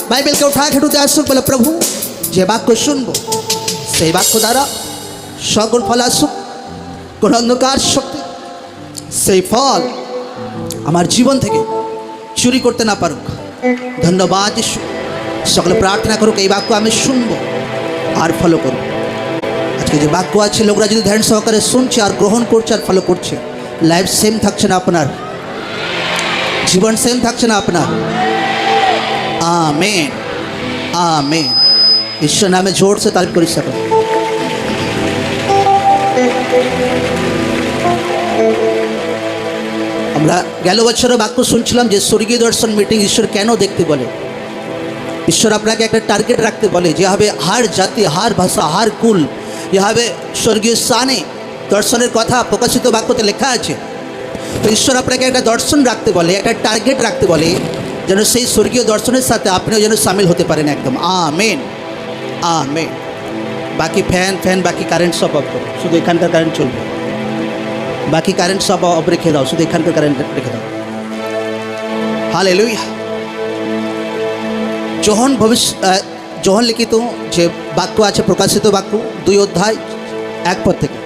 বাইবেলকে উঠা খেটুতে আসুক, বলে প্রভু যে বাক্য শুনবো সেই বাক্য দ্বারা সকল ফল আসুক, কোন অন্ধকার শক্তি সেই ফল আমার জীবন থেকে চুরি করতে না পারুক। ধন্যবাদ যিশু। সকলে প্রার্থনা করুক এই বাক্য আমি শুনবো আর ফলো করব। আজকে যে বাক্য আছে লোকরা যদি ধ্যান সহকারে শুনছে আর গ্রহণ করছে আর ফলো করছে, লাইফ সেম থাকছে না, আপনার জীবন সেম থাকছে না আপনার। Amen amen. ঈশ্বর নামে জোর সে তারিফ করি সকল। আমরা গেল বছরও বাক্য শুনছিলাম যে স্বর্গীয় দর্শন মিটিং ঈশ্বর কেন দেখতে বলে। ঈশ্বর আপনাকে একটা টার্গেট রাখতে বলে, যেভাবে হার জাতি, হার ভাষা, হার কুল, যেভাবে স্বর্গীয় স্থানে দর্শনের কথা প্রকাশিত বাক্যতে লেখা আছে। তো ঈশ্বর আপনাকে একটা দর্শন রাখতে বলে, একটা টার্গেট রাখতে বলে, যেন সেই স্বর্গীয় দর্শনের সাথে আপনিও যেন সামিল হতে পারেন একদম। Amen amen. বাকি ফ্যান বাকি কারেন্ট সব অফ করো, শুধু এখানকার কারেন্ট চলবে। বাকি কারেন্ট সব অফ রেখে দাও, শুধু এখানকার কারেন্ট রেখে দাও। হালেলুয়া। যোহন লিখিত যে বাক্য আছে, প্রকাশিত বাক্য 2 অধ্যায় 1 পদ থেকে।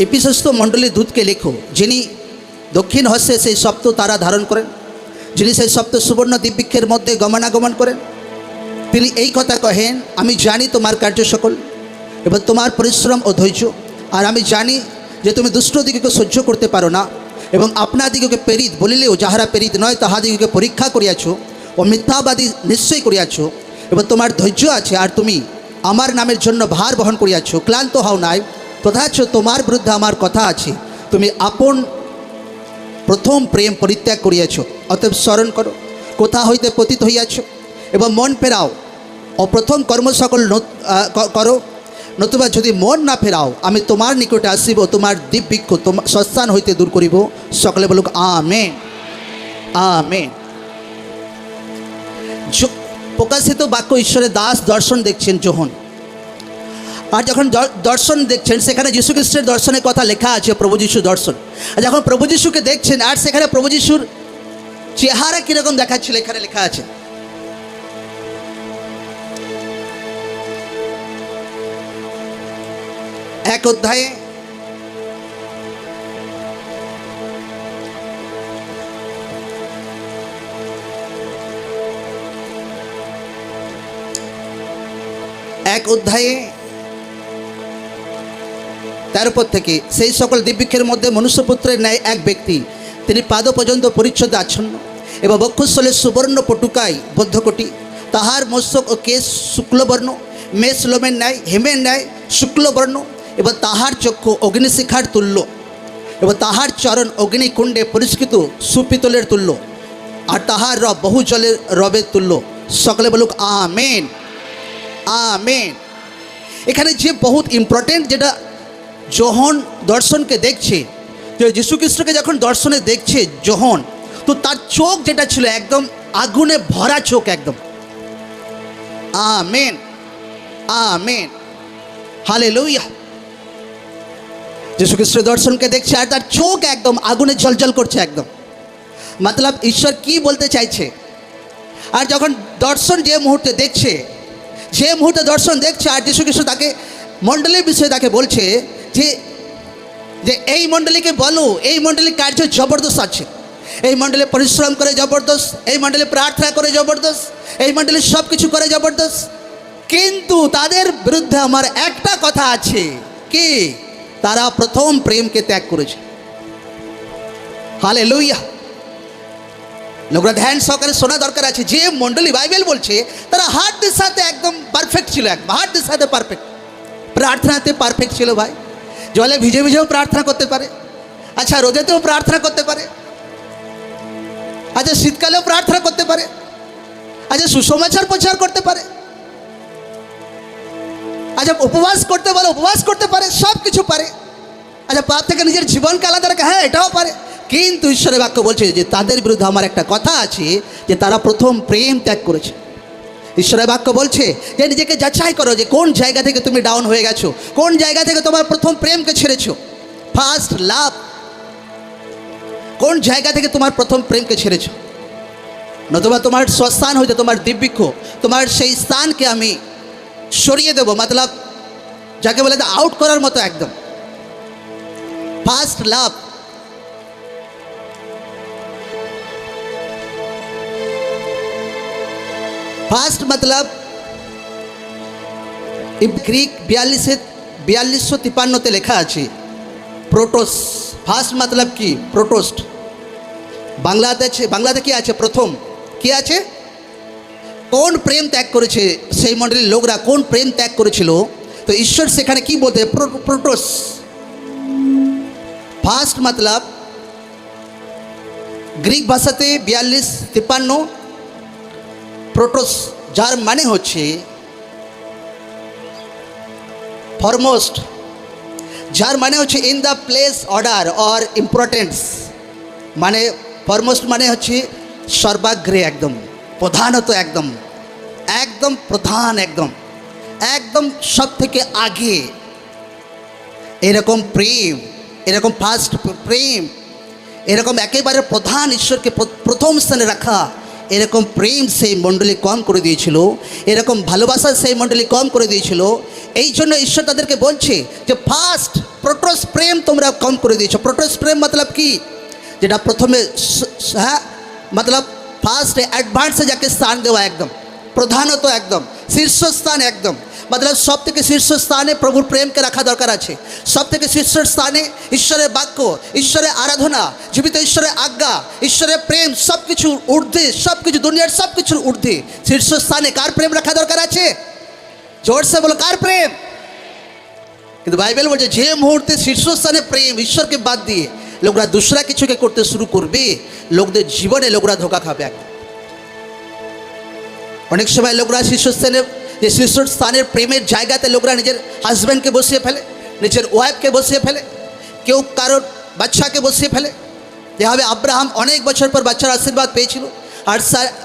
এপিসস্থ মণ্ডলী দূতকে লেখো, যিনি দক্ষিণ হস্তে সেই সপ্ত তারা ধারণ করেন, যিনি সেই সপ্ত সুবর্ণ দিব্যিক্ষের মধ্যে গমনাগমন করেন। তিনি এই কথা কহেন, আমি জানি তোমার কার্য সকল এবং তোমার পরিশ্রম ও ধৈর্য, আর আমি জানি যে তুমি দুষ্ট দিগকে সহ্য করতে পারো না, এবং আপনাদিগকে প্রেরিত বলিলেও যাহারা প্রেরিত নয় তাহাদিগকে পরীক্ষা করিয়াছ ও মিথ্যাবাদী নিশ্চয় করিয়াছ, এবং তোমার ধৈর্য আছে, আর তুমি আমার নামের জন্য ভার বহন করিয়াছ, ক্লান্ত হও নাই। তথাচ তোমার বিরুদ্ধে আমার কথা আছে, তুমি আপন প্রথম প্রেম পরিত্যাগ করিয়াছ। অতএব স্মরণ করো কোথা হইতে পতিত হইয়াছ, এবং মন ফেরাও ও প্রথম কর্ম সকল করো, নতুবা যদি মন না ফেরাও আমি তোমার নিকটে আসিব, তোমার দিব্যিক্ষ তোমার সস্থান হইতে দূর করিব। সকলে বলুক আমেন আমেন। প্রকাশিত বাক্য ঈশ্বরের দাস দর্শন দেখছেন যোহন, আর যখন দর্শন দেখছেন সেখানে যীশু খ্রিস্টের দর্শনের কথা লেখা আছে, প্রভু যীশু দর্শন। আর যখন প্রভু যীশুকে দেখছেন আর সেখানে প্রভু যীশুর চেহারা কীরকম দেখাচ্ছিল এখানে লেখা আছে। এক অধ্যায়ে অধ্যায়ে 13 পদ থেকে, সেই সকল দিব্যিক্ষের মধ্যে মনুষ্যপুত্রের ন্যায় এক ব্যক্তি, তিনি পাদ পর্যন্ত পরিচ্ছদে আচ্ছন্ন এবং বক্ষস্থলে সুবর্ণ পটুকায় বদ্ধকটি, তাহার মস্তক ও কেশ শুক্লবর্ণ, মেষ লোমের ন্যায়, হেমের ন্যায় শুক্লবর্ণ, এবং তাহার চক্ষু অগ্নিশিখার তুল্য, এবং তাহার চরণ অগ্নিকুণ্ডে পরিষ্কৃত সুপিতলের তুল্য, আর তাহার রব বহু জলের রবের তুল্য। সকলে বলুক আমেন আমেন। এখানে যে বহুত ইম্পর্টেন্ট যেটা যোহন দর্শনকে দেখছে, যে যীশু খ্রিস্টকে যখন দর্শনে দেখছে যোহন, তো তার চোখ যেটা ছিল একদম আগুনে ভরা চোখ একদম। Amen amen hallelujah. যীশু খ্রিস্টের দর্শনকে দেখছে আর তার চোখ একদম আগুনে ঝলঝল করছে একদম। মতলব ঈশ্বর কি বলতে চাইছে। আর যখন দর্শন যে মুহূর্তে দেখছে, আর যীশু খ্রিস্ট তাকে মণ্ডলীর বিষয়ে তাকে বলছে যে এই মণ্ডলীকে বলো, এই মণ্ডলীর কার্য জবরদস্ত আছে, এই মণ্ডলী পরিশ্রম করে জবরদস্ত, এই মণ্ডলী প্রার্থনা করে জবরদস্ত, এই মণ্ডলী সব কিছু করে জবরদস্ত, কিন্তু তাদের বিরুদ্ধে আমার একটা কথা আছে, কি তারা প্রথম প্রেমকে ত্যাগ করেছে। হালেলুয়া। লোকরা ধ্যান সহকারে শোনা দরকার আছে। যে মণ্ডলী বাইবেল বলছে তারা হার্টের সাথে একদম পারফেক্ট ছিল, একদম হার্টের সাথে পারফেক্ট, প্রার্থনাতে পারফেক্ট ছিল ভাই। জলে ভিজে ভিজেও প্রার্থনা করতে পারে, আচ্ছা রোদেতেও প্রার্থনা করতে পারে, আচ্ছা শীতকালেও প্রার্থনা করতে পারে, আচ্ছা সুসমাচার প্রচার করতে পারে, আচ্ছা উপবাস করতে বলে উপবাস করতে পারে, সব কিছু পারে। আচ্ছা পাপ থেকে নিজের জীবনকে আলাদা রাখা, হ্যাঁ এটাও পারে। কিন্তু ঈশ্বরের বাক্য বলছে যে তাদের বিরুদ্ধে আমার একটা কথা আছে, যে তারা প্রথম প্রেম ত্যাগ করেছে। ঈশ্বরের বাক্য বলছে যে নিজেকে যাচাই করো যে কোন জায়গা থেকে তুমি ডাউন হয়ে গেছো, কোন জায়গা থেকে তোমার প্রথম প্রেমকে ছেড়েছো। ফার্স্ট লাভ, কোন জায়গা থেকে তোমার প্রথম প্রেমকে ছেড়েছো? নতুবা তোমার স্বস্থান হইতে তোমার দিব্যিক্ষ, তোমার সেই স্থানকে আমি সরিয়ে দেবো, মতলব যাকে বলে আউট করার মতো একদম। ফার্স্ট লাভ, ফার্স্ট মতলব গ্রিক 4253 লেখা আছে প্রোটোস। ফার্স্ট মতলব কি? প্রোটোস্ট। বাংলাতে কি আছে? প্রথম। কি আছে? কোন প্রেম ত্যাগ করেছে সেই মণ্ডলীর লোকরা, কোন প্রেম ত্যাগ করেছিল? তো ঈশ্বর সেখানে কি বলতে? প্রোটোস। ফার্স্ট মতলব গ্রিক ভাষাতে 4253 প্রোটোস, যার মানে হচ্ছে ফরমোস্ট, যার মানে হচ্ছে in the place order or importance. মানে ফরমোস্ট মানে হচ্ছে সর্বাগ্রে, একদম প্রধানত, একদম একদম প্রধান, একদম একদম সব থেকে আগে। এরকম প্রেম, এরকম ফার্স্ট প্রেম, এরকম একেবারে প্রধান, ঈশ্বরকে প্রথম স্থানে রাখা, এরকম প্রেম সেই মণ্ডলী কম করে দিয়েছিল, এরকম ভালোবাসা সেই মণ্ডলী কম করে দিয়েছিল। এই জন্য ঈশ্বর তাদেরকে বলছে যে ফার্স্ট প্রোটোস প্রেম তোমরা কম করে দিয়েছো। প্রোটোস প্রেম মতলব কি? যেটা প্রথমে, হ্যাঁ, মতলব ফার্স্ট অ্যাডভান্সে যাকে স্থান দেওয়া, একদম প্রধানত, একদম শীর্ষস্থান, একদম মতলব সব থেকে শীর্ষস্থানে প্রভুর প্রেমকে রাখা দরকার আছে। সব থেকে শীর্ষস্থানে ঈশ্বরের বাক্য, ঈশ্বরের আরাধনা, জীবিত ঈশ্বরের আজ্ঞা, ঈশ্বরের প্রেম, সব কিছুর ঊর্ধ্বে, সব কিছু, দুনিয়ার সব কিছুর ঊর্ধ্বে শীর্ষস্থানে কার প্রেম রাখা দরকার আছে? জোরসে বলো, কার প্রেম? কিন্তু বাইবেল বলছে যে মুহূর্তে শীর্ষস্থানে প্রেম, ঈশ্বরকে বাদ দিয়ে লোকরা দুসরা কিছুকে করতে শুরু করবে, লোকদের জীবনে লোকরা ধোকা খাবে। অনেক সময় লোকরা শীর্ষস্থানে, যে শীর্ষস্থানের প্রেমের জায়গাতে লোকরা নিজের হাজব্যান্ডকে বসিয়ে ফেলে, নিজের ওয়াইফকে বসিয়ে ফেলে, কেউ কারোর বাচ্চাকে বসিয়ে ফেলে। যেভাবে আব্রাহাম অনেক বছর পর বাচ্চার আশীর্বাদ পেয়েছিল, আর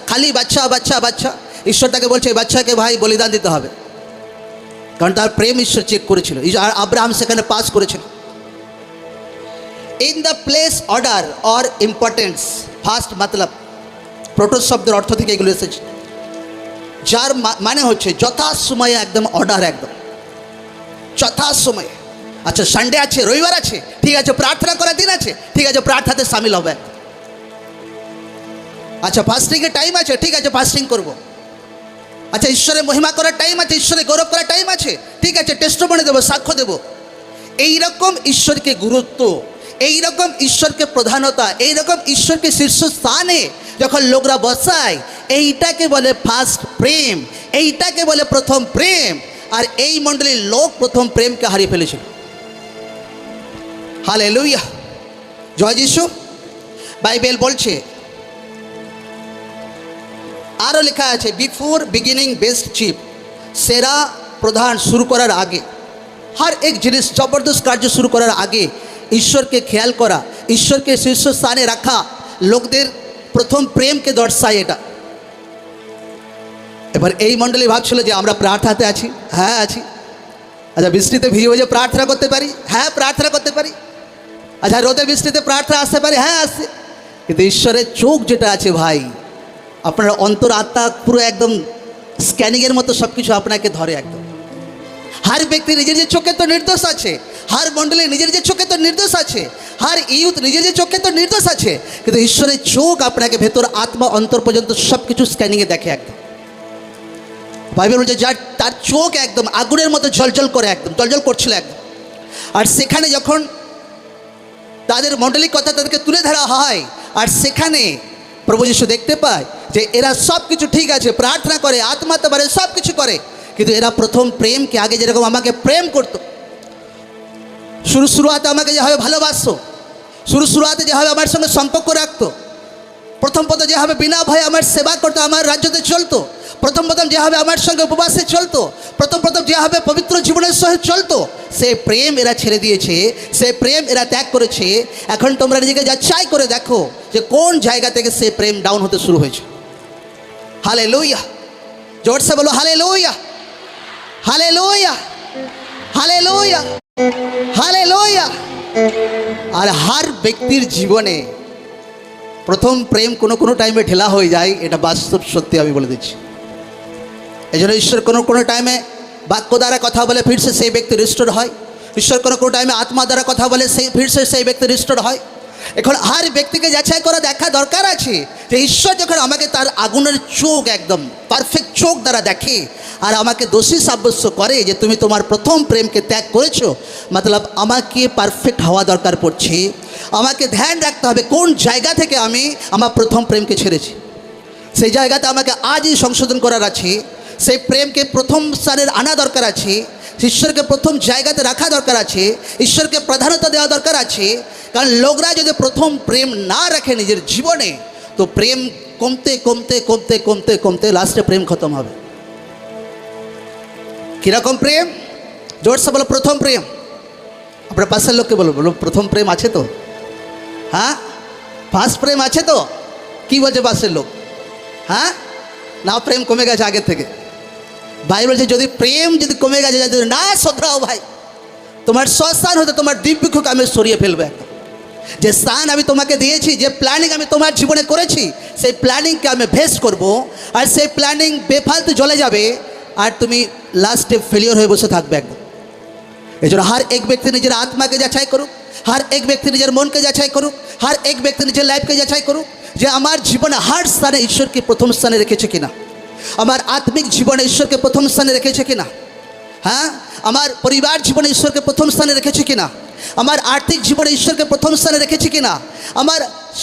খালি বাচ্চা বাচ্চা বাচ্চা, ঈশ্বর তাকে বলছে এই বাচ্চাকে ভাই বলিদান দিতে হবে, কারণ তার প্রেম ঈশ্বর চেক করেছিল, আর আব্রাহাম সেখানে পাস করেছিল। In the place order or importance, first মতলব প্রোটোস শব্দের অর্থ থেকে এগুলো এসেছে, যার মানে হচ্ছে যথাসময়ে, একদম অর্ডার, একদম যথাসময়ে। আচ্ছা সানডে আছে, রবিবার আছে, ঠিক আছে প্রার্থনা করার দিন আছে, ঠিক আছে প্রার্থনাতে সামিল হবে। আচ্ছা ফাস্টিংয়ের টাইম আছে, ঠিক আছে ফাস্টিং করব। আচ্ছা ঈশ্বরের মহিমা করার টাইম আছে, ঈশ্বরের গৌরব করার টাইম আছে, ঠিক আছে টেস্টিমনি দেবো, সাক্ষ্য দেবো। এইরকম ঈশ্বরকে গুরুত্ব, এইরকম ঈশ্বরকে প্রধানতা, এইরকম ঈশ্বরকে শীর্ষস্থানে যখন লোকরা বসায়, এইটাকে বলে ফার্স্ট প্রেম, এইটাকে বলে প্রথম প্রেম। আর এই মণ্ডলীর লোক প্রথম প্রেমকে হারিয়ে ফেলেছিল। হালেলুয়া, জয় যিশু। বাইবেল বলছে, আরও লেখা আছে বিফোর বিগিনিং বেস্ট চিফ, সেরা প্রধান শুরু করার আগে, हर एक जिनिस जबरदस्त कार्य शुरू करार आगे ईश्वर के ख्याल करा, ईश्वर के शीर्ष स्थाने रखा लोकदेर प्रथम प्रेम के दर्शाय एटा। এবার এই মণ্ডলী ভাবছিল যে আমরা প্রার্থনাতে আছি, হ্যাঁ আছি। আচ্ছা বৃষ্টিতে ভিজে যে প্রার্থনা করতে পারি, হ্যাঁ প্রার্থনা করতে পারি। আচ্ছা রোদে বৃষ্টিতে প্রার্থনা আসতে পারি, হ্যাঁ আসছে। কিন্তু ঈশ্বরের চোখ যেটা আছে ভাই, আপনার অন্তর আত্মা পুরো একদম স্ক্যানিংয়ের মতো সব কিছু আপনাকে ধরে একদম। हर व्यक्ति निजे निजे चोखे तो निर्दोष आछे, हर मंडली निजे निजे चोखे तो निर्दोष आछे, हर यूथ निजे निजे चोखे तो निर्दोष आछे, किन्तु ईश्वरेर चोख आपनाके भेतर आत्मा अंतर पर्यन्त सबकिछु स्कैनिंगे देखे एकदम। बाइबल बोलছে যার তার চোখ একদম আগুনের মতো ঝলঝল করে, একদম ঝলঝল করছিল একদম। আর সেখানে যখন তাদের মণ্ডলীর কথা তাদেরকে তুলে ধরা হয়, আর সেখানে প্রভু যিশু দেখতে পায় যে এরা সব কিছু ঠিক আছে, প্রার্থনা করে, আত্মাতে পারে, সব কিছু করে, কিন্তু এরা প্রথম প্রেমকে আগে যেরকম আমাকে প্রেম করতো, শুরুতে আমাকে যেভাবে ভালোবাসতো, শুরুতে যেভাবে আমার সঙ্গে সম্পর্ক রাখতো, প্রথম যেভাবে বিনা ভয়ে আমার সেবা করতো, আমার রাজ্যতে চলতো, প্রথম যেভাবে আমার সঙ্গে উপবাসে চলতো, প্রথম যেভাবে পবিত্র জীবনের সঙ্গে চলতো, সে প্রেম এরা ছেড়ে দিয়েছে, সে প্রেম এরা ত্যাগ করেছে। এখন তোমরা নিজেকে যাচাই করে দেখো যে কোন জায়গা থেকে সে প্রেম ডাউন হতে শুরু হয়েছে। হালেলুয়া, জোরসে বলো হালেলুয়া, हालेलुया, हालेलुया, हालेलुया। और हर व्यक्तिर जीवने প্রথম প্রেম কোনো কোনো টাইমে ঢেলা হয়ে যায়, এটা বাস্তব সত্যি আমি বলে দিচ্ছি। এই জন্য ঈশ্বর কোনো কোনো টাইমে বাক্য দ্বারা কথা বলে ফিরছে সেই ব্যক্তি রিস্টোর হয়। ঈশ্বর কোনো কোনো টাইমে আত্মা দ্বারা কথা বলে ফিরছে সেই ব্যক্তি রিস্টোর হয়। এখন হর ব্যক্তিকে যাচাই করা দেখা দরকার আছে যে ঈশ্বর যখন আমাকে তার আগুনের চোখ একদম পারফেক্ট চোখ দ্বারা দেখে আর আমাকে দোষী সাব্যস্ত করে যে তুমি তোমার প্রথম প্রেমকে ত্যাগ করেছো, মতলব আমাকে পারফেক্ট হওয়া দরকার পড়ছে। আমাকে ধ্যান রাখতে হবে কোন জায়গা থেকে আমি আমার প্রথম প্রেমকে ছেড়েছি। সেই জায়গাতে আমাকে আজই সংশোধন করার আছে। সেই প্রেমকে প্রথম স্থানের আনা দরকার আছে, ঈশ্বরকে প্রথম জায়গাতে রাখা দরকার আছে, ঈশ্বরকে প্রাধান্যতা দেওয়া দরকার আছে। কারণ লোকরা যদি প্রথম প্রেম না রাখে নিজের জীবনে, তো প্রেম কমতে কমতে কমতে কমতে কমতে লাস্টে প্রেম খতম হবে। কীরকম প্রেম? জোরসে বলো প্রথম প্রেম। আপনার পাশের লোককে বলো, বলো প্রথম প্রেম আছে তো? হ্যাঁ, ফার্স্ট প্রেম আছে তো? কি বলছে পাশের লোক? হ্যাঁ না, প্রেম কমে গেছে আগের থেকে। ভাই বলছে যদি প্রেম যদি কমে গেছে, যদি না শোধরাও ভাই, তোমার স্বস্থান হতে তোমার দিব্যকে আমি সরিয়ে ফেলবো একদম। যে স্থান আমি তোমাকে দিয়েছি, যে প্ল্যানিং আমি তোমার জীবনে করেছি, সেই প্ল্যানিংকে আমি ভেস্ট করব। আর সেই প্ল্যানিং বেফালতু জ্বলে যাবে আর তুমি লাস্টে ফেলিওর হয়ে বসে থাকবে একদম। এই জন্য হর এক ব্যক্তি নিজের আত্মাকে যাচাই করুক, হর এক ব্যক্তি নিজের মনকে যাচাই করুক, হর এক ব্যক্তি নিজের লাইফকে যাচাই করুক যে আমার জীবনে হর স্থানে ঈশ্বরকে প্রথম স্থানে রেখেছে কিনা, আমার আত্মিক জীবনে ঈশ্বরকে প্রথম স্থানে রেখেছে কিনা, হ্যাঁ আমার পরিবার জীবনে ঈশ্বরকে প্রথম স্থানে রেখেছে কিনা, আমার আর্থিক জীবনে ঈশ্বরকে প্রথম স্থানে রেখেছে কিনা, আমার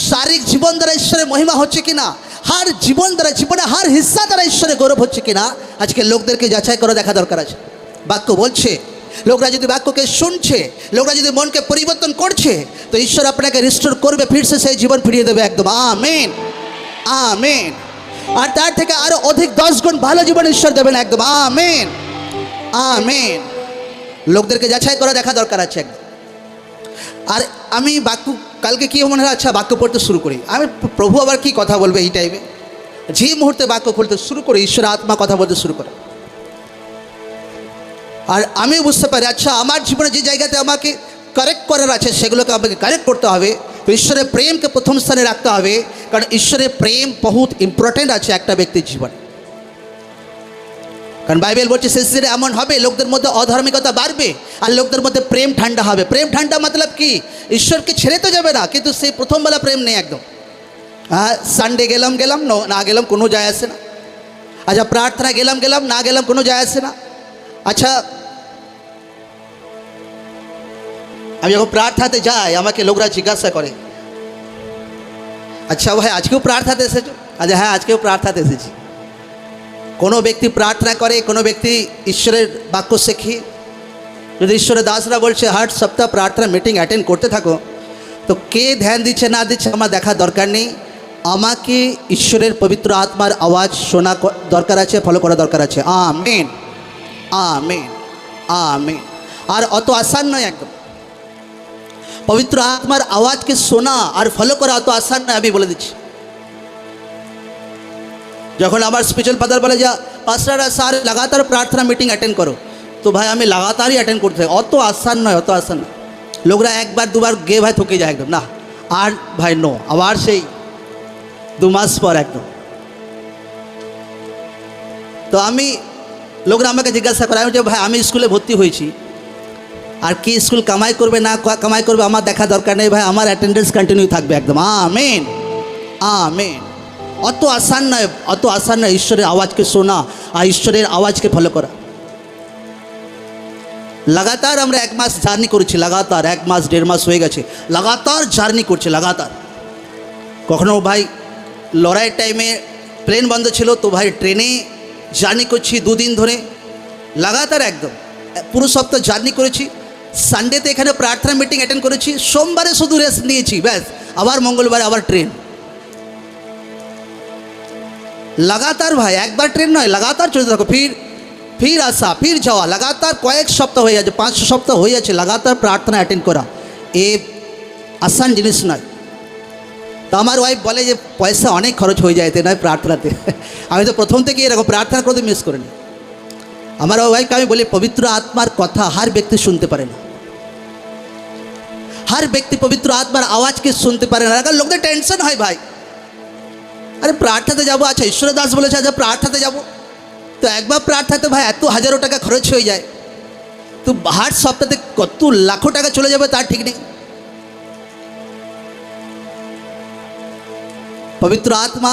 শারীরিক জীবন দ্বারা ঈশ্বরের মহিমা হচ্ছে কিনা, হর জীবন দ্বারা জীবনে হর হিস্সা দ্বারা ঈশ্বরের গৌরব হচ্ছে কিনা, আজকে লোকদেরকে যাচাই করে দেখা দরকার আছে। বাক্য বলছে লোকরা যদি বাক্যকে শুনছে, লোকরা যদি মনকে পরিবর্তন করছে, তো ঈশ্বর আপনাকে রিস্টোর করবে, ফিরছে সেই জীবন ফিরিয়ে দেবে একদম। Amen, amen. আর তার থেকে আরো অধিক 10 গুণ ভালো জীবন ঈশ্বর দেবেন একদম। Amen, amen. লোকদেরকে যাচাই করে দেখা দরকার আছে একদম। আর আমি বাক্য কালকে কি মনে হয়, আচ্ছা বাক্য পড়তে শুরু করি, আমি প্রভু আবার কি কথা বলবে এই টাইমে, যে মুহূর্তে বাক্য খুলতে শুরু করি ঈশ্বর আত্মা কথা বলতে শুরু করে। আর আমি বুঝতে পারি আচ্ছা আমার জীবনে যে জায়গাতে আমাকে কারেক্ট করার আছে সেগুলোকে আমাকে কারেক্ট করতে হবে। তো ঈশ্বরের প্রেমকে প্রথম স্থানে রাখতে হবে, কারণ ঈশ্বরের প্রেম বহুত ইম্পর্টেন্ট আছে একটা ব্যক্তির জীবনে। কারণ বাইবেল বলছে শেষ দিনে এমন হবে লোকদের মধ্যে অধার্মিকতা বাড়বে আর লোকদের মধ্যে প্রেম ঠান্ডা হবে। প্রেম ঠান্ডা মতলব কি? ঈশ্বরকে ছেড়ে তো যাবে না, কিন্তু সেই প্রথমবেলা প্রেম নেই একদম। হ্যাঁ, সানডে গেলাম গেলাম না গেলাম কোনো যায় আসে না। আচ্ছা প্রার্থনা গেলাম গেলাম না গেলাম কোনো যায় আসে না। আচ্ছা আমি যখন প্রার্থনাতে যাই আমাকে লোকরা জিজ্ঞাসা করে, আচ্ছা ভাই আজকেও প্রার্থনাতে এসেছো? আচ্ছা হ্যাঁ আজকেও প্রার্থনাতে এসেছি। কোনো ব্যক্তি প্রার্থনা করে, কোনো ব্যক্তি ঈশ্বরের বাক্য শেখে। যদি ঈশ্বরের দাসরা বলছে হর সপ্তাহ প্রার্থনা মিটিং অ্যাটেন্ড করতে থাকো, তো কে ধ্যান দিচ্ছে না দিচ্ছে আমার দেখার দরকার নেই। আমাকে ঈশ্বরের পবিত্র আত্মার আওয়াজ শোনা দরকার আছে, ফলো করা দরকার আছে। Amen, amen, amen. আর অত আসান নয় একদম। পবিত্র আত্মার আওয়াজকে শোনা আর ফলো করা অত আসান নয়, আমি বলে দিচ্ছি। যখন আমার স্পিরিচুয়াল ফাদার বলে যা পাস্টাররা স্যার লাগাতার প্রার্থনা মিটিং অ্যাটেন্ড করো, তো ভাই আমি লাগাতারই অ্যাটেন্ড করতে থাকি। অত আসান নয়, অত আসান নয়। লোকরা একবার দুবার গিয়ে ভাই থকে যায় একদম, না আর ভাই নো, আবার সেই 2 মাস পর একদম। তো আমি লোকরা আমাকে জিজ্ঞাসা করে, আমি যে ভাই আমি স্কুলে ভর্তি হয়েছি, আর কি স্কুল কামাই করবে না কামাই করবে আমার দেখা দরকার নেই ভাই, আমার অ্যাটেন্ডেন্স কন্টিনিউ থাকবে একদম। Amen, amen. অত আসান নয়, অত আসান নয় ঈশ্বরের আওয়াজকে শোনা আর ঈশ্বরের আওয়াজকে ফলো করা। লাগাতার আমরা 1 মাস জার্নি করেছি, লাগাতার 1 মাস 1.5 মাস হয়ে গেছে, লাগাতার জার্নি করছি লাগাতার। কখনো ভাই লড়াইয়ের টাইমে প্লেন বন্ধ ছিল, তো ভাই ট্রেনে জার্নি করছি 2 দিন ধরে লাগাতার একদম। পুরো সপ্তাহ জার্নি করেছি। সানডেতে এখানে প্রার্থনা মিটিং অ্যাটেন্ড করেছি, সোমবারে শুধু রেস্ট নিয়েছি ব্যাস, আবার মঙ্গলবার আবার ট্রেন। লাগাতার ভাই, একবার ট্রেন নয়, লাগাতার চলতে থাকো, ফির আসা ফির যাওয়া, লাগাতার কয়েক সপ্তাহ হয়ে যাচ্ছে, 5 সপ্তাহ হয়ে যাচ্ছে লাগাতার প্রার্থনা অ্যাটেন্ড করা। এ আসান জিনিস নয়। তো আমার ওয়াইফ বলে যে পয়সা অনেক খরচ হয়ে যায় এতে নয় প্রার্থনাতে। আমি তো প্রথম থেকে এরকম প্রার্থনা করতে মিস করিনি। আমার ওয়াইফকে আমি বলি পবিত্র আত্মার কথা হর ব্যক্তি শুনতে পারে না, হর ব্যক্তি পবিত্র আত্মার আওয়াজকে শুনতে পারে না। কারণ লোকদের টেনশন হয় ভাই, আরে প্রার্থনাতে যাবো, আচ্ছা ঈশ্বর দাস বলেছে আচ্ছা প্রার্থনাতে যাবো, তো একবার প্রার্থনাতে ভাই এত হাজারো টাকা খরচ হয়ে যায়, তো হার সপ্তাহে কত লাখো টাকা চলে যাবে তার ঠিক নেই। পবিত্র আত্মা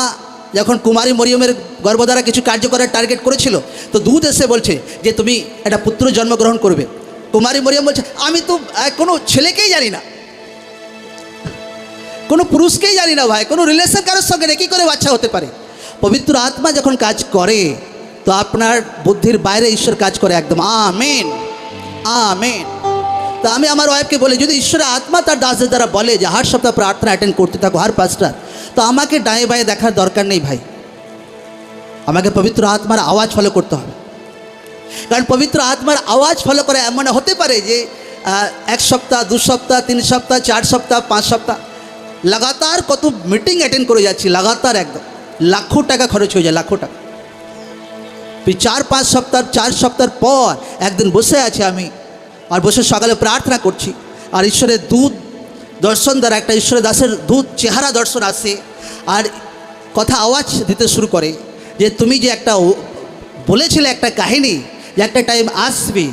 যখন কুমারী মরিয়মের গর্ভধারা কিছু কার্য করার টার্গেট করেছিল, তো দূত এসে বলছে যে তুমি একটা পুত্র জন্মগ্রহণ করবে। কুমারী মরিয়ম বলছে আমি তো কোনো ছেলেকেই জানি না, কোনো পুরুষকেই জানি না ভাই, কোনো রিলেশন কারোর সঙ্গে নেই, কী করে বাচ্চা হতে পারে। পবিত্র আত্মা যখন কাজ করে তো আপনার বুদ্ধির বাইরে ঈশ্বর কাজ করে একদম। Amen amen. তো আমি আমার ওয়াইফকে বলি যদি ঈশ্বরের আত্মা তার দাসদের দ্বারা বলে যে হার সপ্তাহ প্রার্থনা অ্যাটেন্ড করতে থাকো হার পাঁচটা, তো আমাকে ডায়ে বায়ে দেখার দরকার নেই ভাই, আমাকে পবিত্র আত্মার আওয়াজ ফলো করতে হবে। কারণ পবিত্র আত্মার আওয়াজ ফলো করে এমন হতে পারে যে এক সপ্তাহ, 2 সপ্তাহ, 3 সপ্তাহ, 4 সপ্তাহ, 5 সপ্তাহ লাগাতার কত মিটিং অ্যাটেন্ড করে যাচ্ছি, লাগাতার একদম লাখো টাকা খরচ হয়ে যায়, লাখো টাকা। 4-5 সপ্তাহ, 4 সপ্তাহ পর একদিন বসে আছি আমি, আর বসে সকালে প্রার্থনা করছি, আর ঈশ্বরের দূত দর্শন দ্বারা একটা ঈশ্বরের দাসের দূত চেহারা দর্শন আসে, আর কথা আওয়াজ দিতে শুরু করে যে তুমি যে একটা বলেছিলে একটা কাহিনী যে একটা টাইম আসবে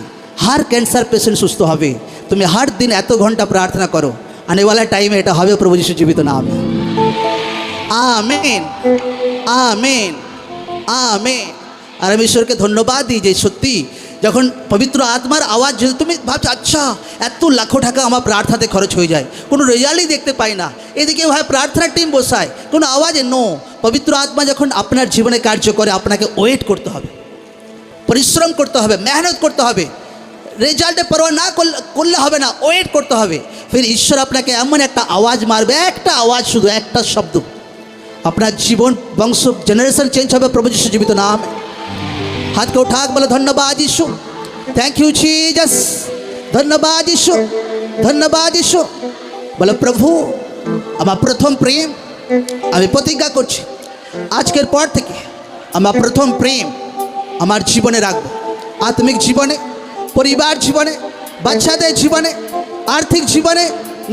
হার ক্যান্সার পেশেন্ট সুস্থ হবে, তুমি হার দিন এত ঘন্টা প্রার্থনা করো, আনেওয়ালা টাইমে এটা হবে প্রভু যিশু জীবিত নামে। Amen amen amen. আর আমি ঈশ্বরকে ধন্যবাদ দিই যে সত্যি যখন পবিত্র আত্মার আওয়াজ, যদি তুমি ভাবছো আচ্ছা এত লাখো টাকা আমার প্রার্থনাতে খরচ হয়ে যায়, কোনো রেজাল্টই দেখতে পাই না, এদিকে ভাই প্রার্থনার টিম বসায় কোনো আওয়াজে, নো। পবিত্র আত্মা যখন আপনার জীবনে কার্য করে আপনাকে ওয়েট করতে হবে, পরিশ্রম করতে হবে, মেহনত করতে হবে, রেজাল্টে পরোয়া না করলে হবে না, ওয়েট করতে হবে। ফির ঈশ্বর আপনাকে এমন একটা আওয়াজ মারবে, একটা আওয়াজ, শুধু একটা শব্দ, আপনার জীবন বংশ জেনারেশন চেঞ্জ হবে প্রভু যিশু জীবিত নাম। हाथ को उठा बोलो धन्यवाद यीशु, थैंक यू जीसस, धन्यवाद यीशु, धन्यवाद यीशु। बोलो प्रभु আমার প্রথম প্রেম আমি প্রতিজ্ঞা করছি আজকের পর থেকে আমার প্রথম প্রেম আমার জীবনে রাখবো, আত্মিক জীবনে, পরিবার জীবনে, বাচ্চাদের জীবনে, আর্থিক জীবনে,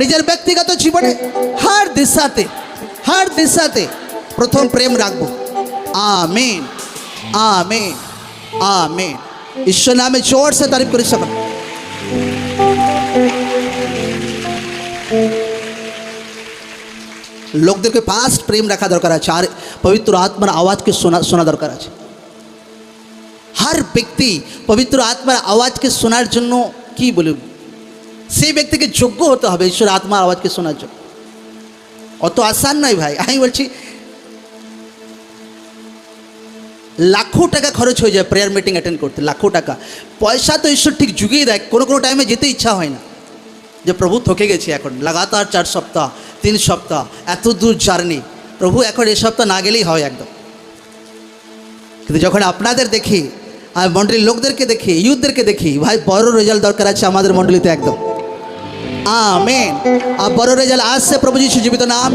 নিজের ব্যক্তিগত জীবনে, हर दिशाते প্রথম প্রেম রাখবো। आमीन आमीन आमीन। ईश्वर नाम में जोर से तारीफ कर सकते। লোকদেরকে ফার্স্ট প্রেম রাখা দরকার আছে, আর পবিত্র আত্মার আওয়াজকে শোনা দরকার আছে। हर ব্যক্তি পবিত্র আত্মার আওয়াজকে শোনার জন্য কি বলুন, সেই ব্যক্তিকে যোগ্য হতে হবে ঈশ্বর আত্মার আওয়াজকে শোনার জন্য। অত আসান নয় ভাই, আমি বলছি লাখো টাকা খরচ হয়ে যায় প্রেয়ার মিটিং অ্যাটেন্ড করতে, লাখো টাকা। পয়সা তো ঈশ্বর ঠিক জুগিয়ে দেয়, কোনো টাইমে যেতে ইচ্ছা হয় না, যে প্রভু থকে গেছি এখন, লাগাতার 4 সপ্তাহ 3 সপ্তাহ এত দূর জার্নি, প্রভু এখন এ সপ্তাহ না গেলেই হয় একদম। কিন্তু যখন আপনাদের দেখি আর মণ্ডলীর লোকদেরকে দেখি, ইউথদেরকে দেখি, ভাই বড় রেজাল্ট দরকার আছে আমাদের মণ্ডলীতে একদম। আমেন। আর বড় রেজাল্ট আসছে প্রভু যিশু জীবিত নাম,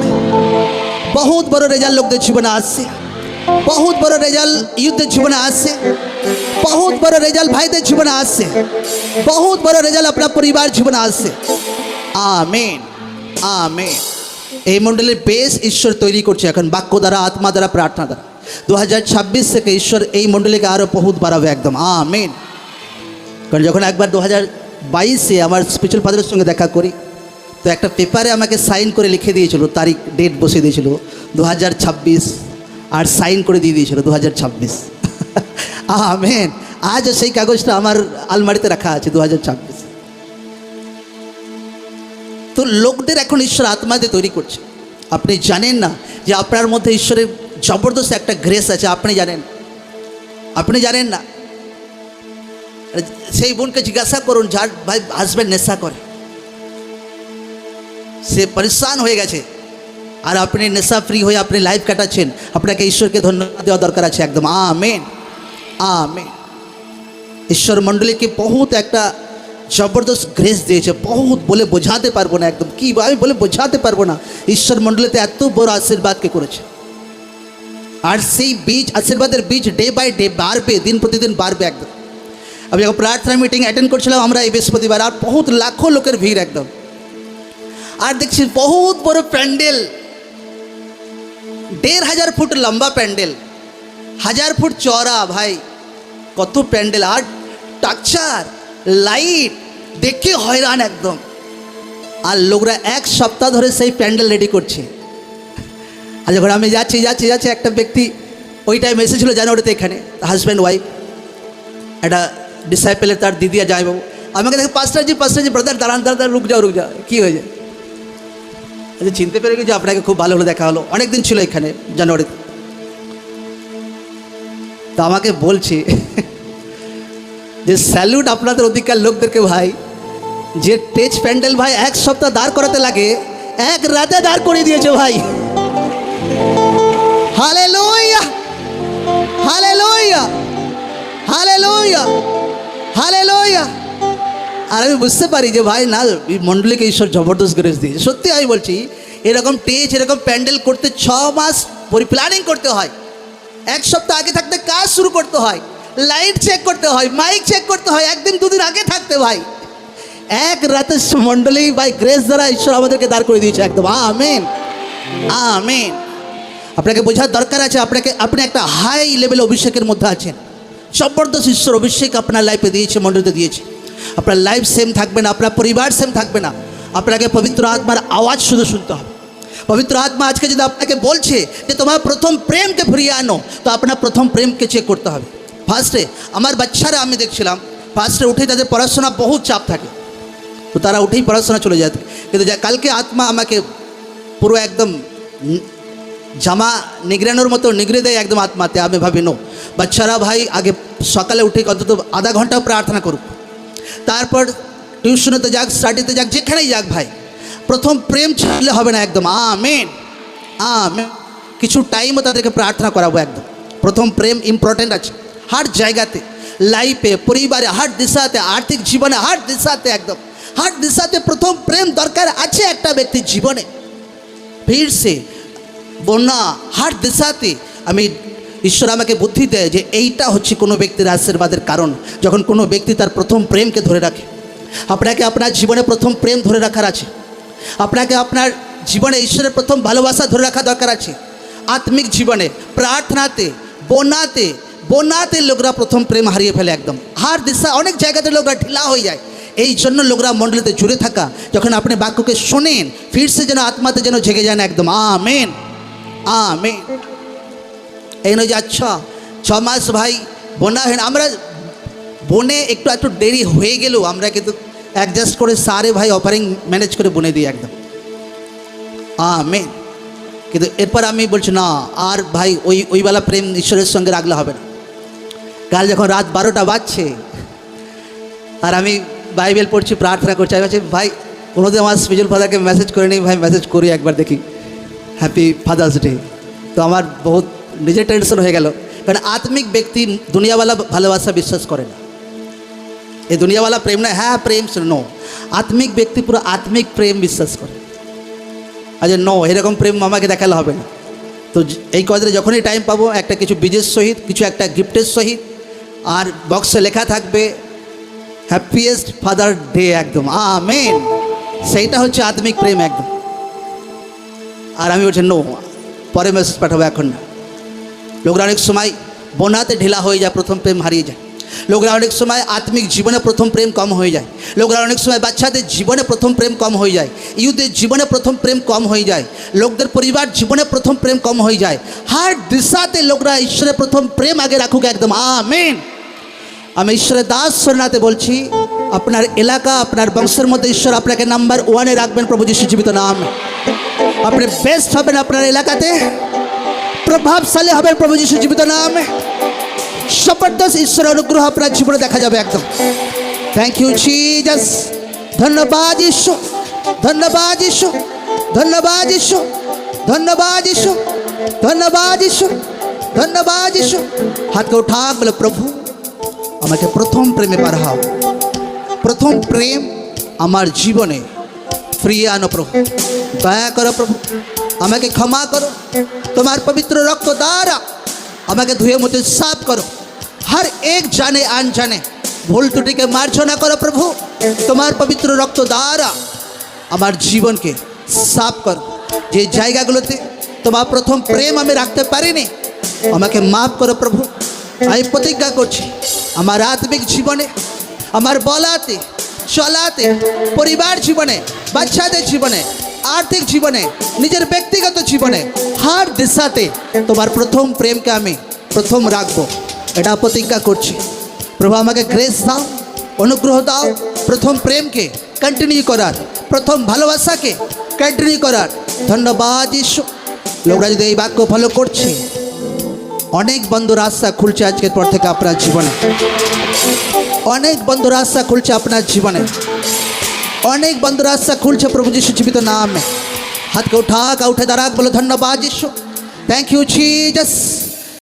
বহুত বড় রেজাল্ট লোকদের জীবনে আসছে, बहुत बड़ा रेजल्ट युद्ध जीवन आसे, बहुत बड़ा रेजल्ट भाईদের জীবনে আসছে, बहुत बड़ा रेजल्ट अपना परिवार জীবনে আসছে। आमीन आमीन। এই মণ্ডলীর বেশ ঈশ্বর তৈরি করছে এখন বাক্য দ্বারা, আত্মা দ্বারা, প্রার্থনা দ্বারা। 2026 থেকে ঈশ্বর এই মণ্ডলীকে আরও বহুত বাড়াবে একদম। আমিন। কারণ যখন একবার 2022-এ আমার স্পিরিচুয়াল ফাদারের সঙ্গে দেখা করি, তো একটা পেপারে আমাকে সাইন করে লিখে দিয়েছিল, তারিখ ডেট বসে দিয়েছিল 2026, আর সাইন করে দিয়ে দিয়েছিল 2026। আমেন। আজও সেই কাগজটা আমার আলমারিতে রাখা আছে 2026। তো লোকদের এখন ঈশ্বর আত্মাতে তৈরি করছে। আপনি জানেন না যে আপনার মধ্যে ঈশ্বরের জবরদস্ত একটা গ্রেস আছে, আপনি জানেন না। সেই বোনকে জিজ্ঞাসা করুন যার ভাই হাজব্যান্ড নেশা করে, সে পরেশান হয়ে গেছে, আর আপনি নেশা ফ্রি হয়ে আপনি লাইফ কাটাচ্ছেন, আপনাকে ঈশ্বরকে ধন্যবাদ দেওয়া দরকার আছে একদম। Amen amen. ঈশ্বর মণ্ডলীকে বহুত একটা জবরদস্ত গ্রেস দিয়েছে, বহুত বলে বোঝাতে পারবো না একদম, কি আমি বলে বোঝাতে পারবো না। ঈশ্বর মণ্ডলীতে এত বড় আশীর্বাদকে করেছে, আর সেই বীজ, আশীর্বাদের বীজ ডে বাই ডে বাড়বে, দিন প্রতিদিন বাড়বে একদম। আমি যখন প্রার্থনা মিটিং অ্যাটেন্ড করছিলাম আমরা এই বৃহস্পতিবার, আর বহুত লাখো লোকের ভিড় একদম, আর দেখছি বহুত বড় প্যান্ডেল, 1,500 ফুট লম্বা প্যান্ডেল, 1000 ফুট চওড়া ভাই, কত প্যান্ডেল আর স্ট্রাকচার, লাইট দেখে হয়রান একদম। আর লোকরা 1 সপ্তাহ ধরে সেই প্যান্ডেল রেডি করছে। আর যখন আমি যাচ্ছি একটা ব্যক্তি ওই টাইম এসেছিলো জানুয়ারিতে এখানে, হাজব্যান্ড ওয়াইফ, একটা ডিসাইপেলের তার দিদি আর জামাইবাবু, আমাকে দেখে পাঁচটাজি ব্রাদার দাঁড়ান রুক যাও, কী হয়েছে? আচ্ছা, চিনতে পেরে গেছি আপনাকে, খুব ভালো হলো, দেখা হলো, অনেক দিন ছিল এখানে জানুয়ারিতে। তো আমাকে বলছে যে স্যালুট আপনাদের অধিকার লোকদেরকে ভাই, যে স্টেজ প্যান্ডেল ভাই 1 সপ্তাহ দাঁড় করাতে লাগে, 1 রাতে দাঁড় করিয়ে দিয়েছে ভাই। Hallelujah, hallelujah, hallelujah, hallelujah. আর আমি বুঝতে পারি যে ভাই না, মণ্ডলীকে ঈশ্বর জবরদস্ত গ্রেস দিয়েছে। সত্যি আমি বলছি, এরকম স্টেজ, এরকম প্যান্ডেল করতে 6 মাস প্ল্যানিং করতে হয়, 1 সপ্তাহ আগে থাকতে কাজ শুরু করতে হয়, লাইট চেক করতে হয়, মাইক চেক করতে হয়, 1 দিন 2 দিন আগে থাকতে ভাই। 1 রাতে মণ্ডলী ভাই গ্রেস দ্বারা ঈশ্বর আমাদেরকে দাঁড় করে দিয়েছে একদম। Amen, amen. আপনাকে বোঝার দরকার আছে, আপনি একটা হাই লেভেল অভিষেকের মধ্যে আছেন। জবরদস্ত ঈশ্বর অভিষেক আপনার লাইফে দিয়েছে, মণ্ডলীতে দিয়েছে। আপনার লাইফ সেম থাকবে না, আপনার পরিবার সেম থাকবে না। আপনাকে পবিত্র আত্মার আওয়াজ শুধু শুনতে হবে। পবিত্র আত্মা আজকে যদি আপনাকে বলছে যে তোমার প্রথম প্রেমকে ফিরিয়ে আনো, তো আপনার প্রথম প্রেমকে চেক করতে হবে। ফার্স্টে আমার বাচ্চারা, আমি দেখছিলাম ফার্স্টে উঠেই তাদের পড়াশোনা বহুত চাপ থাকে, তো তারা উঠেই পড়াশোনা চলে যেত। কিন্তু কালকে আত্মা আমাকে পুরো একদম জামা নিগড়ানোর মতো নিগড়ে দেয় একদম আত্মাতে। আমি ভাবি নো, বাচ্চারা ভাই আগে সকালে উঠে অন্তত আধা ঘন্টা প্রার্থনা করুক, তারপর টিউশনেতে যাক, স্টাডিতে যাক, যেখানেই যাক ভাই, প্রথম প্রেম ছাড়লে হবে না একদম। Amen, amen. কিছু টাইমও তাদেরকে প্রার্থনা করাবো একদম। প্রথম প্রেম ইম্পর্টেন্ট আছে হার জায়গাতে, লাইফে, পরিবারে, হার দিশাতে, আর্থিক জীবনে, হার দিশাতে, একদম হার দিশাতে প্রথম প্রেম দরকার আছে একটা ব্যক্তির জীবনে। ফিরসে বন্যা হার দিশাতে আমি ঈশ্বর আমাকে বুদ্ধি দেয় যে এইটা হচ্ছে কোনো ব্যক্তির আশীর্বাদের কারণ, যখন কোনো ব্যক্তি তার প্রথম প্রেমকে ধরে রাখে। আপনাকে আপনার জীবনে প্রথম প্রেম ধরে রাখার আছে, আপনাকে আপনার জীবনে ঈশ্বরের প্রথম ভালোবাসা ধরে রাখা দরকার আছে। আত্মিক জীবনে, প্রার্থনাতে, বন্যাতে লোকরা প্রথম প্রেম হারিয়ে ফেলে একদম। হার দিশা অনেক জায়গাতে লোকরা ঢিলা হয়ে যায়। এই জন্য লোকরা মণ্ডলীতে জুড়ে থাকা, যখন আপনি বাক্যকে শোনেন, ফিরসে যেন আত্মাতে যেন জেগে যায় না একদম। Amen, amen. এই নয় যে আচ্ছা 6 মাস ভাই বন্যা হয় না, আমরা বনে একটু দেরি হয়ে গেলেও আমরা কিন্তু অ্যাডজাস্ট করে সারে ভাই অফারিং ম্যানেজ করে বনে দিই একদম। আমেন। কিন্তু এরপর আমি বলছি না, আর ভাই ওইবেলা প্রেম ঈশ্বরের সঙ্গে রাখলে হবে না। কাল যখন রাত 12টা বাজছে আর আমি বাইবেল পড়ছি, প্রার্থনা করছি, আমি বলছি ভাই কোনোদিন আমার স্পিরিচুয়াল ফাদারকে মেসেজ করে নিই, ভাই মেসেজ করি একবার দেখি, হ্যাপি ফাদার্স ডে। তো আমার বহুত নিজের টেনশন হয়ে গেল, কারণ আত্মিক ব্যক্তি দুনিয়াওয়ালা ভালোবাসা বিশ্বাস করে না। এই দুনিয়াওয়ালা প্রেম না, হ্যাঁ প্রেম নো, আত্মিক ব্যক্তি পুরো আত্মিক প্রেম বিশ্বাস করে। আচ্ছা নো, এরকম প্রেম আমাকে দেখালে হবে না। তো এই কদিনে যখনই টাইম পাবো, একটা কিছু বীজের সহিত, কিছু একটা গিফটের সহিত, আর বক্সে লেখা থাকবে হ্যাপিয়েস্ট ফাদার ডে একদম। আমেন। সেইটা হচ্ছে আত্মিক প্রেম একদম। আর আমি বলছি নো, পরে মেসেজ পাঠাবো, এখন না। লোকরা অনেক সময় বন্যাতে ঢিলা হয়ে যায়, প্রথম প্রেম হারিয়ে যায়। লোকরা অনেক সময় আত্মিক জীবনে প্রথম প্রেম কম হয়ে যায়। লোকরা অনেক সময় বাচ্চাদের জীবনে প্রথম প্রেম কম হয়ে যায়, ইউথের জীবনে প্রথম প্রেম কম হয়ে যায়, লোকদের পরিবার জীবনে প্রথম প্রেম কম হয়ে যায়। হার দিশাতে লোকরা ঈশ্বরের প্রথম প্রেম আগে রাখুক একদম। আমেন। আমি ঈশ্বরের দাস শরণাতে বলছি, আপনার এলাকা, আপনার বংশের মধ্যে ঈশ্বর আপনাকে নাম্বার 1-এ রাখবেন প্রভু যিশু জীবিত নাম। আপনি বেস্ট হবেন আপনার এলাকাতে, প্রভাবশালী হবেন প্রভু যিশু জীবিত নামে। জবরদস্ত ঈশ্বরের অনুগ্রহ আপনার জীবনে দেখা যাবে একদম। Thank you Jesus. ধন্যবাদ ঈশ্বর, ধন্যবাদ ঈশ্বর, ধন্যবাদ ঈশ্বর, ধন্যবাদ ঈশ্বর, ধন্যবাদ ঈশ্বর, ধন্যবাদ ঈশ্বর। হাতকে উঠা বলে প্রভু আমাকে প্রথম প্রেমে পাঠাও, প্রথম প্রেম আমার জীবনে ফিরিয়ে আনো প্রভু। দয়া করো প্রভু, আমাকে ক্ষমা করো, তোমার পবিত্র রক্ত দ্বারা আমাকে ধুয়ে মুছে সাফ করো। हर एक जाने अनजाने भूल त्रुटि के मार्जना करो प्रभु, तुम्हार पवित्र रक्त द्वारा আমার জীবনকে সাফ করো। যে জায়গাগুলোতে তোমার প্রথম প্রেম আমি রাখতে পারিনি, আমাকে মাফ করো প্রভু। আমি প্রতিজ্ঞা করছি আমার আত্মিক জীবনে, আমার বলাতে চলাতে, পরিবার জীবনে, বাচ্চাদের জীবনে, আর্থিক জীবনে, নিজের ব্যক্তিগত জীবনে, হার দিশাতে তোমার প্রথম প্রেমকে আমি প্রথম রাখবো, এটা প্রতিজ্ঞা করছি। প্রভু আমাকে গ্রেস দাও, অনুগ্রহ দাও প্রথম প্রেমকে কন্টিনিউ করার, প্রথম ভালোবাসাকে কন্টিনিউ করার। ধন্যবাদ ঈশ্বর। লোকরা যদি এই বাক্য ফলো করছে, অনেক বন্ধ রাস্তা খুলছে আজকের পর থেকে আপনার জীবনে, অনেক বন্ধ রাস্তা খুলছে আপনার জীবনে, অনেক বন্ধ রাস্তা খুলছে প্রভু যিশু জীবিত নামে। हाथ को उठा दाराक बोलो धन्यवाद यीशु, थैंक यू जीसस।